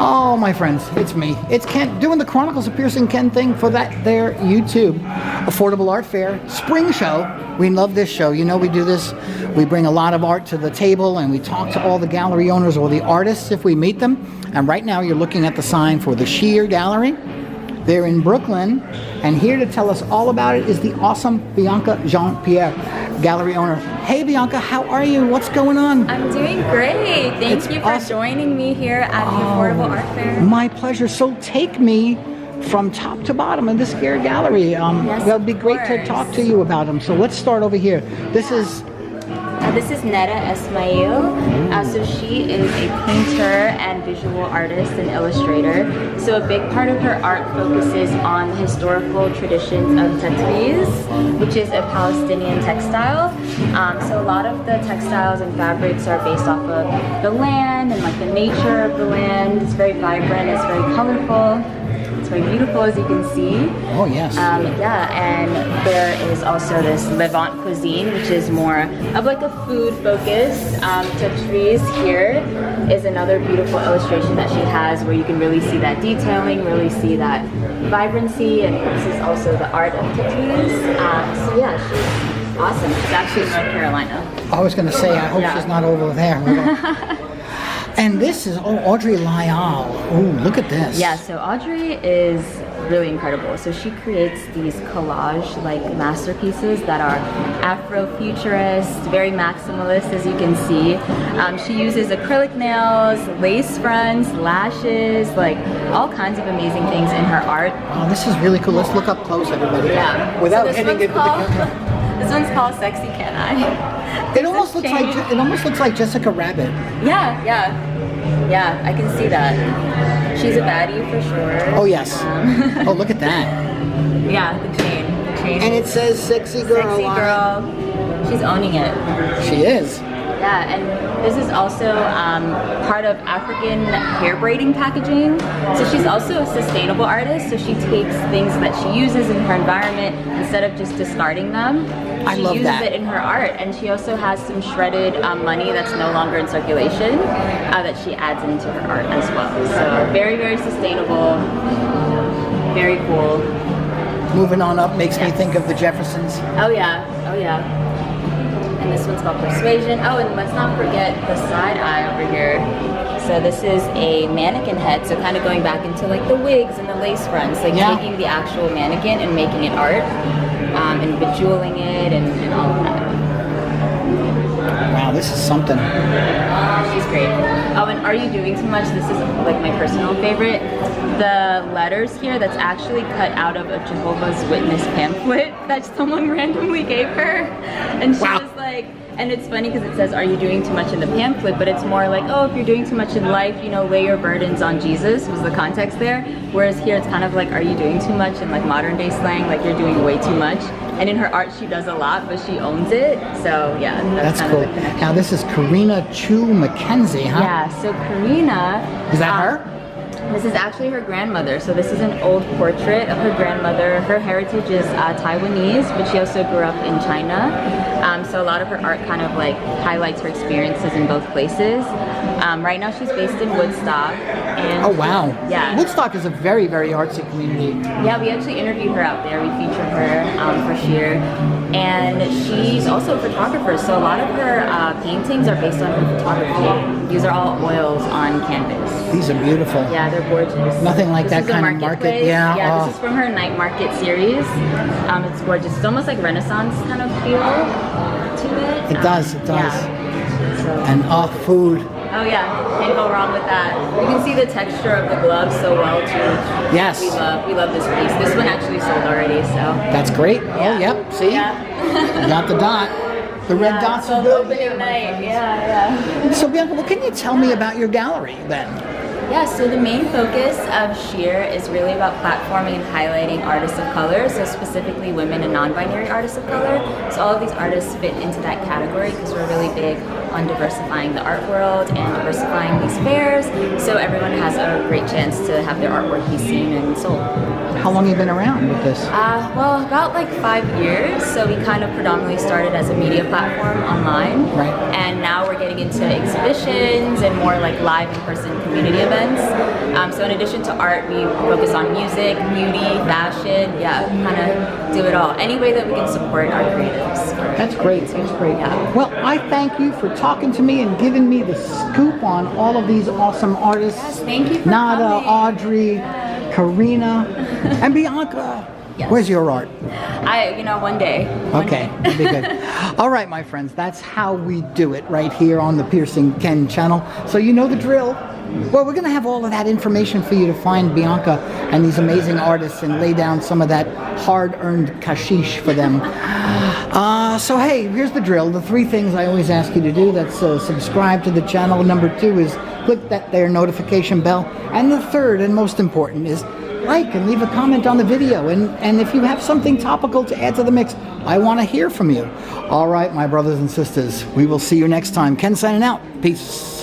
Oh, my friends, it's me. It's Ken doing the Chronicles of Piercing Ken thing for that there YouTube Affordable Art Fair Spring Show. We love this show. You know, we do this. We bring a lot of art to the table and we talk to all the gallery owners or the artists if we meet them. And right now you're looking at the sign for the Sheer Gallery. They're in Brooklyn, and here to tell us all about it is the awesome Bianca Jean-Pierre, gallery owner. Hey Bianca, how are you? What's going on? I'm doing great. Thank you for joining me here at the Affordable Art Fair. My pleasure. So take me from top to bottom of this here gallery. Yes, it would be great to talk to you about them. So let's start over here. This is Netta Esmail. So she is a painter and visual artist and illustrator. So a big part of her art focuses on the historical traditions of tatreez, which is a Palestinian textile. So a lot of the textiles and fabrics are based off of the land and like the nature of the land. It's very vibrant, it's very colorful. It's very beautiful, as you can see. Oh, yes. Yeah, and there is also this Levant cuisine, which is more of like a food focus. Tatreez here is another beautiful illustration that she has where you can really see that detailing, really see that vibrancy, and this is also the art of Tatreez. So yeah, she's awesome. She's actually in North Carolina. I was going to say, I hope she's not over there. And this is Audrey Lyall. Oh, look at this. Yeah, so Audrey is really incredible. So she creates these collage-like masterpieces that are Afro-futurist, very maximalist, as you can see. She uses acrylic nails, lace fronts, lashes, like all kinds of amazing things in her art. Oh, this is really cool. Let's look up close, everybody. Yeah. Without so hitting it with the camera. This one's called Sexy Can I? It almost looks like Jessica Rabbit. Yeah, I can see that. She's a baddie for sure. Oh yes. Oh, look at that. Yeah, the chain. And it says "sexy girl." Sexy girl. She's owning it. She is. Yeah, and this is also part of African hair braiding packaging. So she's also a sustainable artist. So she takes things that she uses in her environment instead of just discarding them. I love that. She uses it in her art, and she also has some shredded money that's no longer in circulation that she adds into her art as well. So very, very sustainable, very cool. Moving on up makes me think of the Jeffersons. Oh yeah. And this one's called Persuasion. Oh, and let's not forget the side eye over here. So this is a mannequin head, so kind of going back into like the wigs and the lace fronts, like taking the actual mannequin and making it art, and bejeweling it and all of that. Wow, this is something. She's great. Oh, and Are You Doing Too Much? This is like my personal favorite. The letters here, that's actually cut out of a Jehovah's Witness pamphlet that someone randomly gave her. And she was like, and it's funny because it says, "Are you doing too much?" in the pamphlet, but it's more like, oh, if you're doing too much in life, you know, lay your burdens on Jesus, was the context there. Whereas here it's kind of like, are you doing too much in like modern day slang, like you're doing way too much. And in her art she does a lot, but she owns it. So yeah, that's kind cool. of the connection. Now this is Karina Chu McKenzie, huh? Yeah, so Karina, is that her? This is actually her grandmother. So this is an old portrait of her grandmother. Her heritage is Taiwanese, but she also grew up in China. So a lot of her art kind of like highlights her experiences in both places. Right now she's based in Woodstock. And oh wow. Yeah. Woodstock is a very, very artsy community. Yeah, we actually interviewed her out there. We featured her for Sheer. And she's also a photographer. So a lot of her paintings are based on her photography. These are all oils on canvas. These are beautiful. Yeah, they're gorgeous. Nothing like that kind of market. Yeah, this is from her Night Market series. It's gorgeous. It's almost like Renaissance kind of feel to it. It does. Yeah. So. And food. Oh yeah, can't go wrong with that. You can see the texture of the gloves so well too. Yes. We love this piece. This one actually sold already, so. That's great. Yeah. Oh yep. See? Yeah. You got the dot. The red dots are good. Open at night. Yeah. So Bianca, what can you tell me about your gallery then? Yeah, so the main focus of Sheer is really about platforming and highlighting artists of color, so specifically women and non-binary artists of color. So all of these artists fit into that category because we're really big on diversifying the art world and diversifying these fairs, so everyone has a great chance to have their artwork be seen and sold. How long have you been around with this? Well, about like 5 years. So we kind of predominantly started as a media platform online, Right. and now we're getting into exhibitions and more like live in-person community events. So in addition to art, we focus on music, beauty, fashion. Yeah, kind of do it all. Any way that we can support our creatives. That's great. That's great. Yeah. Well, I thank you for talking to me and giving me the scoop on all of these awesome artists. Yes, thank you for Nada, coming. Audrey, Karina, and Bianca. Yes. Where's your art? One day. One Okay, day. that'd be good. All right, my friends, that's how we do it right here on the Piercing Ken channel. So you know the drill. Well, we're going to have all of that information for you to find Bianca and these amazing artists and lay down some of that hard-earned kashish for them. So hey, here's the drill. The 3 things I always ask you to do, that's subscribe to the channel. Number 2 is click that there notification bell. And the 3rd and most important is like and leave a comment on the video. And if you have something topical to add to the mix, I want to hear from you. All right, my brothers and sisters, we will see you next time. Ken signing out. Peace.